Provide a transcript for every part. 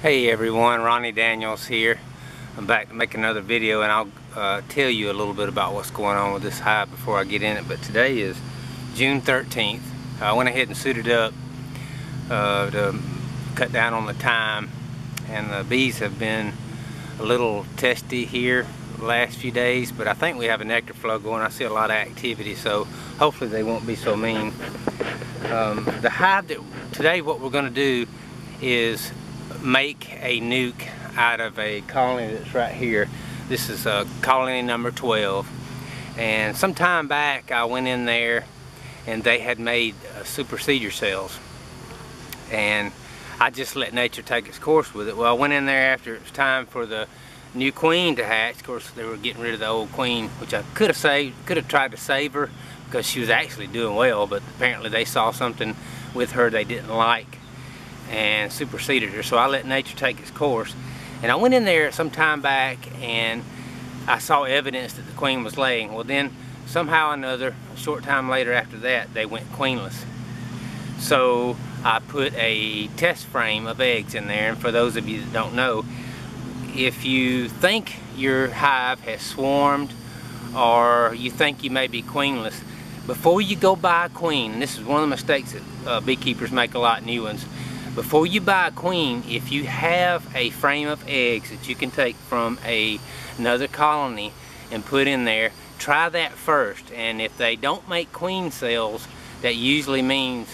Hey everyone, Ronnie Daniels here. I'm back to make another video, and I'll tell you a little bit about what's going on with this hive before I get in it. But today is June 13th. I went ahead and suited up to cut down on the time, and the bees have been a little testy here the last few days, but I think we have a nectar flow going. I see a lot of activity, so hopefully they won't be so mean. The hive today, what we're going to do is make a nuke out of a colony that's right here. This is colony number 12, and some time back I went in there and they had made super seeder cells, and I just let nature take its course with it. Well, I went in there after it was time for the new queen to hatch. Of course, they were getting rid of the old queen, which I could have tried to save her because she was actually doing well, but apparently they saw something with her they didn't like and superseded her. So I let nature take its course, and I went in there some time back and I saw evidence that the queen was laying. Well, then somehow or another, a short time later after that, they went queenless. So I put a test frame of eggs in there, and for those of you that don't know, if you think your hive has swarmed or you think you may be queenless, before you go buy a queen, and this is one of the mistakes that beekeepers make a lot, new ones, before you buy a queen, if you have a frame of eggs that you can take from another colony and put in there, try that first. And if they don't make queen cells, that usually means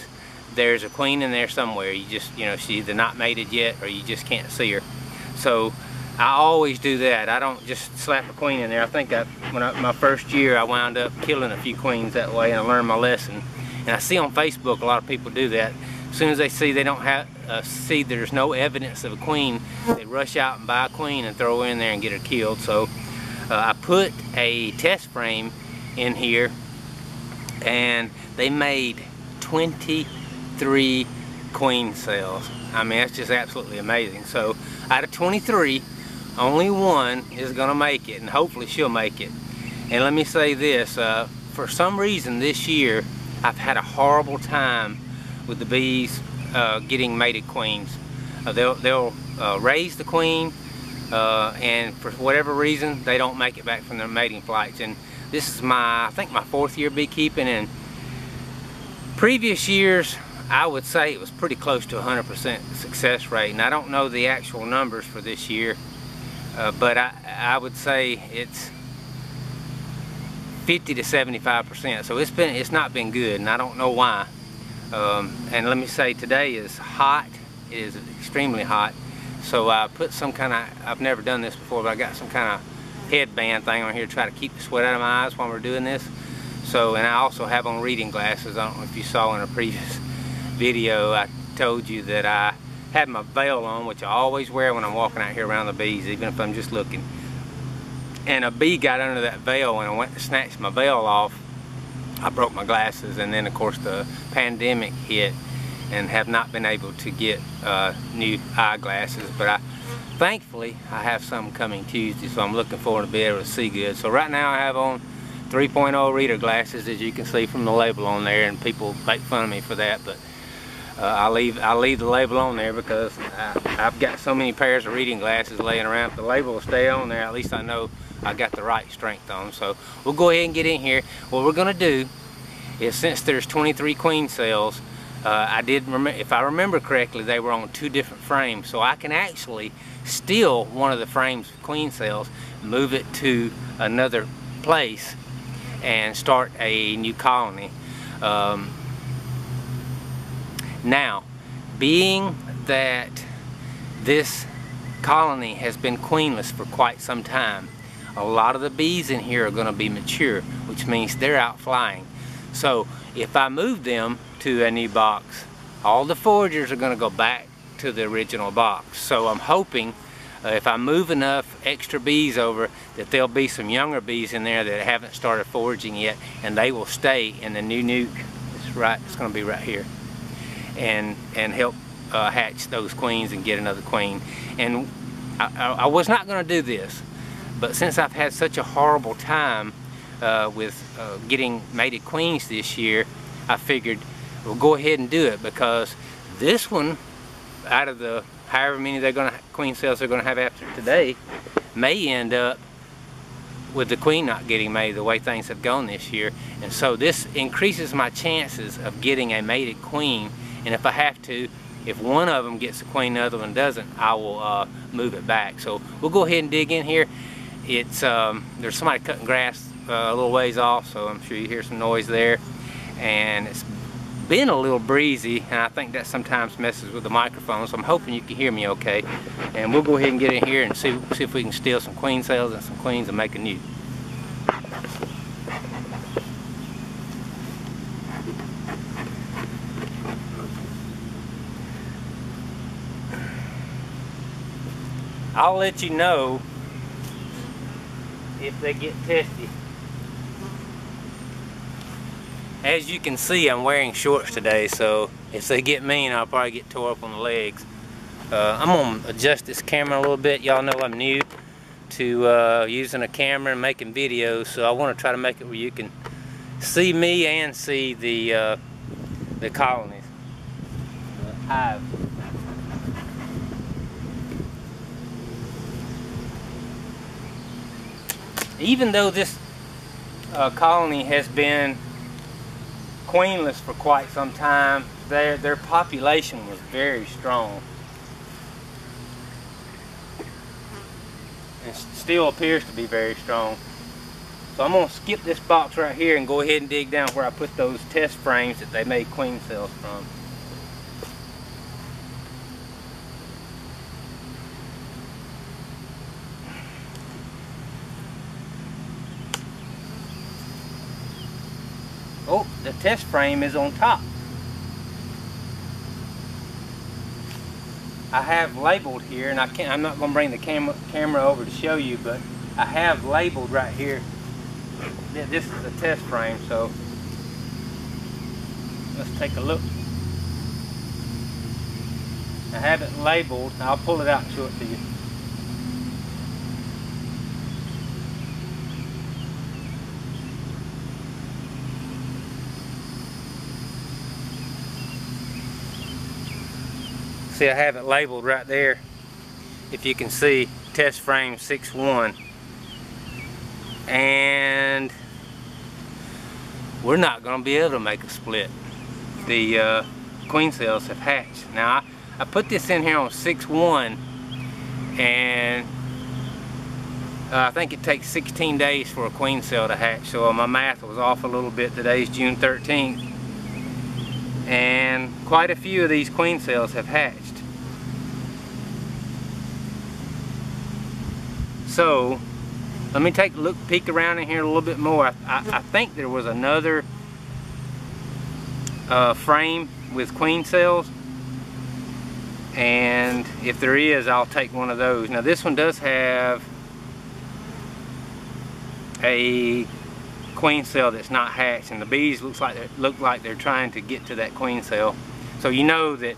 there's a queen in there somewhere. You just, she's either not mated yet or you just can't see her. So I always do that. I don't just slap a queen in there. I think my first year I wound up killing a few queens that way, and I learned my lesson. And I see on Facebook a lot of people do that. As soon as they see they don't have see there's no evidence of a queen, they rush out and buy a queen and throw her in there and get her killed. So I put a test frame in here, and they made 23 queen cells. I mean, that's just absolutely amazing. So out of 23, only one is gonna make it, and hopefully she'll make it. And let me say this, for some reason this year I've had a horrible time with the bees getting mated queens. They'll raise the queen, and for whatever reason they don't make it back from their mating flights. And this is I think my 4th year beekeeping, and previous years I would say it was pretty close to 100% success rate, and I don't know the actual numbers for this year, but I would say it's 50 to 75%. So it's not been good, and I don't know why. And let me say, today is hot. It is extremely hot. So I put some kind of, I've never done this before, but I got some kind of headband thing on here to try to keep the sweat out of my eyes while we're doing this. So, and I also have on reading glasses. I don't know if you saw in a previous video, I told you that I had my veil on, which I always wear when I'm walking out here around the bees, even if I'm just looking. And a bee got under that veil, and I went to snatch my veil off. I broke my glasses, and then of course the pandemic hit, and have not been able to get new eyeglasses. But thankfully I have some coming Tuesday, so I'm looking forward to being able to see good. So right now I have on 3.0 reader glasses, as you can see from the label on there, and people make fun of me for that, but I'll leave the label on there because I've got so many pairs of reading glasses laying around. If the label will stay on there, at least I know I got the right strength on. So we'll go ahead and get in here. What we're going to do is, since there's 23 queen cells, if I remember correctly, they were on 2 different frames. So I can actually steal one of the frames of queen cells, move it to another place, and start a new colony. Now, being that this colony has been queenless for quite some time, a lot of the bees in here are going to be mature, which means they're out flying. So if I move them to a new box, all the foragers are going to go back to the original box. So I'm hoping if I move enough extra bees over, that there'll be some younger bees in there that haven't started foraging yet, and they will stay in the new nuke. It's going to be right here, and help hatch those queens and get another queen. And I was not going to do this, but since I've had such a horrible time with getting mated queens this year, I figured we'll go ahead and do it, because this one, out of the however many queen cells they're gonna have after today, may end up with the queen not getting made the way things have gone this year. And so this increases my chances of getting a mated queen. And if I have to, if one of them gets a queen, the other one doesn't, I will move it back. So we'll go ahead and dig in here. It's there's somebody cutting grass a little ways off, so I'm sure you hear some noise there. And it's been a little breezy, and I think that sometimes messes with the microphone, so I'm hoping you can hear me okay. And we'll go ahead and get in here and see if we can steal some queen cells and some queens and make a new. I'll let you know if they get testy. As you can see, I'm wearing shorts today, so if they get mean, I'll probably get tore up on the legs. I'm gonna adjust this camera a little bit. Y'all know I'm new to using a camera and making videos, so I want to try to make it where you can see me and see the colonies, the hive. Even though this colony has been queenless for quite some time, their population was very strong. And still appears to be very strong. So I'm going to skip this box right here and go ahead and dig down where I put those test frames that they made queen cells from. Oh, the test frame is on top. I have labeled here, and I'm not going to bring the camera over to show you, but I have labeled right here that this is a test frame. So let's take a look. I have it labeled. I'll pull it out and show it to you. See, I have it labeled right there. If you can see, test frame 6-1. And we're not going to be able to make a split. The queen cells have hatched. Now, I put this in here on 6-1, and I think it takes 16 days for a queen cell to hatch. So my math was off a little bit. Today's June 13th. And quite a few of these queen cells have hatched. So let me take a peek around in here a little bit more. I think there was another frame with queen cells, and if there is, I'll take one of those. Now this one does have a queen cell that's not hatched, and the bees look like they're trying to get to that queen cell. So you know that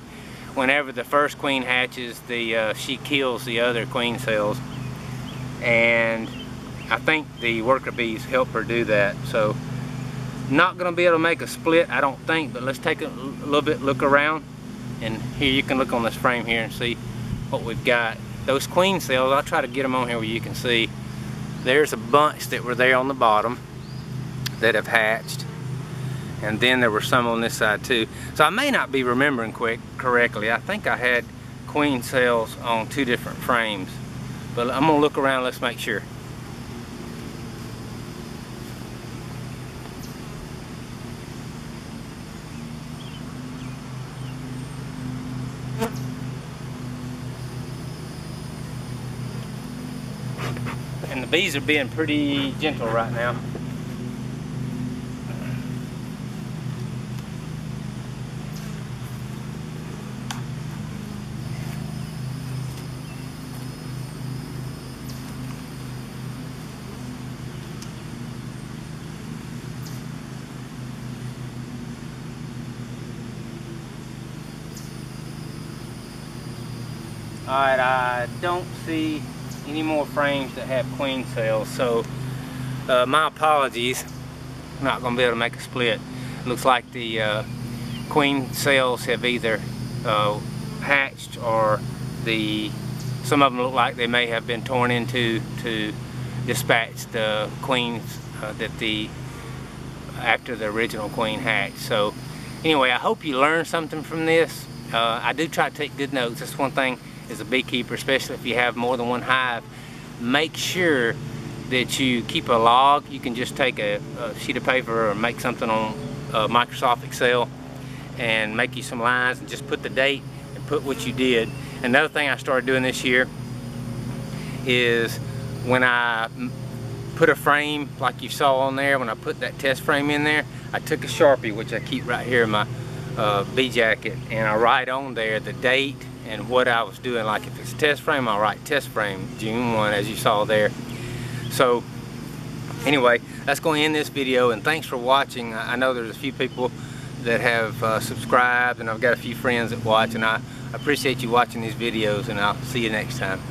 whenever the first queen hatches, she kills the other queen cells, and I think the worker bees help her do that. So not going to be able to make a split, I don't think, but let's take a little bit look around, and here you can look on this frame here and see what we've got. Those queen cells, I'll try to get them on here where you can see. There's a bunch that were there on the bottom that have hatched, and then there were some on this side too. So I may not be remembering correctly. I think I had queen cells on 2 different frames, but I'm gonna look around. Let's make sure. And the bees are being pretty gentle right now. Alright, I don't see any more frames that have queen cells, so my apologies. I'm not going to be able to make a split. It looks like the queen cells have either hatched or some of them look like they may have been torn into to dispatch the queens after the original queen hatched. So anyway, I hope you learned something from this. I do try to take good notes. That's one thing as a beekeeper, especially if you have more than one hive. Make sure that you keep a log. You can just take a sheet of paper or make something on Microsoft Excel and make you some lines and just put the date and put what you did. Another thing I started doing this year is when I put a frame like you saw on there, when I put that test frame in there, I took a Sharpie, which I keep right here in my bee jacket, and I write on there the date and what I was doing. Like if it's a test frame, I'll write test frame June 1, as you saw there. So anyway, that's going to end this video, and thanks for watching. I know there's a few people that have subscribed, and I've got a few friends that watch, and I appreciate you watching these videos, and I'll see you next time.